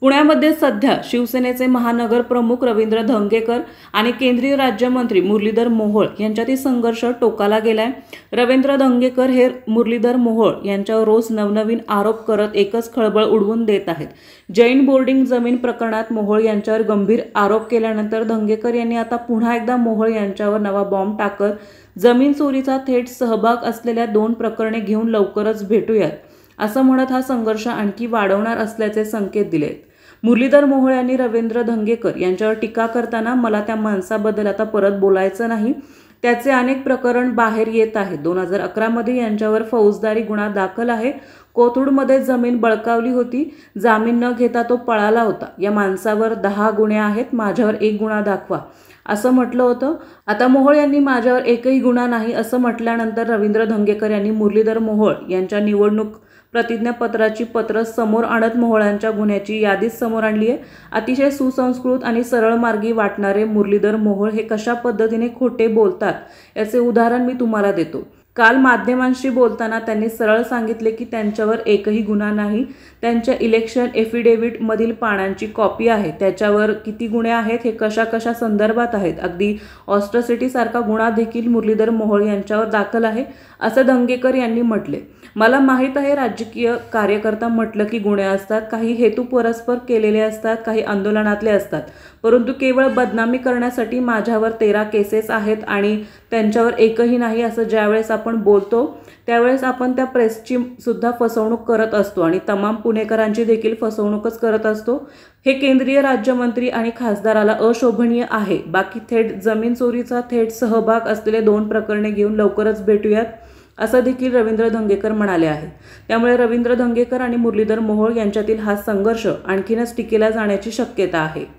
पुण्यामध्ये सध्या शिवसेनेचे महानगर प्रमुख रवींद्र धंगेकर आणि केंद्रीय राज्यमंत्री मुरलीधर मोहोळ यांच्यातील संघर्ष टोकाला गेलाय। रवींद्र धंगेकर हे मुरलीधर मोहोळ यांच्यावर रोज नवनवीन आरोप करत एकच खळबळ उडवून देत आहेत। जैन बोर्डिंग जमीन प्रकरणात मोहोळ यांच्यावर गंभीर आरोप केल्यानंतर धंगेकर यांनी आता पुन्हा एकदा मोहोळ यांच्यावर नवा बॉम्ब टाकत जमीन चोरीचा थेट सहभाग असलेल्या 2 प्रकरणे घेऊन लवकरच भेटूयात असं म्हणत हा संघर्ष आणखी वाढवणार असल्याचे संकेत दिलेत। मुरलीधर मोहोळ यांनी रवींद्र धंगेकर यांच्यावर टीका करताना मला त्या माणसाबद्दल आता परत बोलायचं नाही, त्याचे अनेक प्रकरण बाहेर येत आहेत। 2011 मध्ये यांच्यावर फौजदारी गुन्हा दाखल आहे। कोथरूडमध्ये जमीन बळकावली होती, जामीन न घेता तो पळाला होता। या माणसावर 10 गुन्हे आहेत, माझ्यावर 1 गुन्हा दाखवा असं म्हटलं होतं। आता मोहोळ यांनी माझ्यावर एकही गुन्हा नाही असं म्हटल्यानंतर रवींद्र धंगेकर यांनी मुरलीधर मोहोळ यांच्या निवडणूक प्रतिज्ञापत्राची पत्र समोर आणत मोहोळांच्या गुन्ह्याची यादीच समोर आणली आहे। अतिशय सुसंस्कृत आणि सरळ मार्गी वाटणारे मुरलीधर मोहोळ हे कशा पद्धतीने खोटे बोलतात याचे उदाहरण मी तुम्हाला देतो। काल माध्यमांशी बोलताना त्यांनी सरळ सांगितले की त्यांच्यावर एकही गुन्हा नाही, त्यांच्या इलेक्शन एफिडेव्हिट मधील पानांची कॉपी आहे, त्याच्यावर किती गुन्हे आहेत हे कशा संदर्भात आहेत, अगदी ऑस्ट्रॉसिटी सारखा गुन्हा देखील मुरलीधर मोहोळ यांच्यावर दाखल आहे असं धंगेकर यांनी म्हटले। मला माहित आहे राजकीय कार्यकर्ता म्हटलं की गुन्हे असतात, काही हेतू परस्पर केलेले असतात, काही आंदोलनातले असतात, परंतु केवळ बदनामी करण्यासाठी माझ्यावर 13 केसेस आहेत आणि त्यांच्यावर एकही नाही असं ज्यावेळेस आपण बोलतो त्यावेळेस आपण त्या प्रेसची सुद्धा फसवणूक करत असतो आणि तमाम पुणेकरांची देखील फसवणूकच करत असतो। हे केंद्रीय राज्यमंत्री आणि खासदाराला अशोभनीय आहे। बाकी थेट जमीन चोरीचा थेट सहभाग असलेले 2 प्रकरणे घेऊन लवकरच भेटूयात असं देखील रवींद्र धंगेकर म्हणाले आहेत। त्यामुळे रवींद्र धंगेकर आणि मुरलीधर मोहोळ यांच्यातील हा संघर्ष आणखीनच टिकेला जाण्याची शक्यता आहे।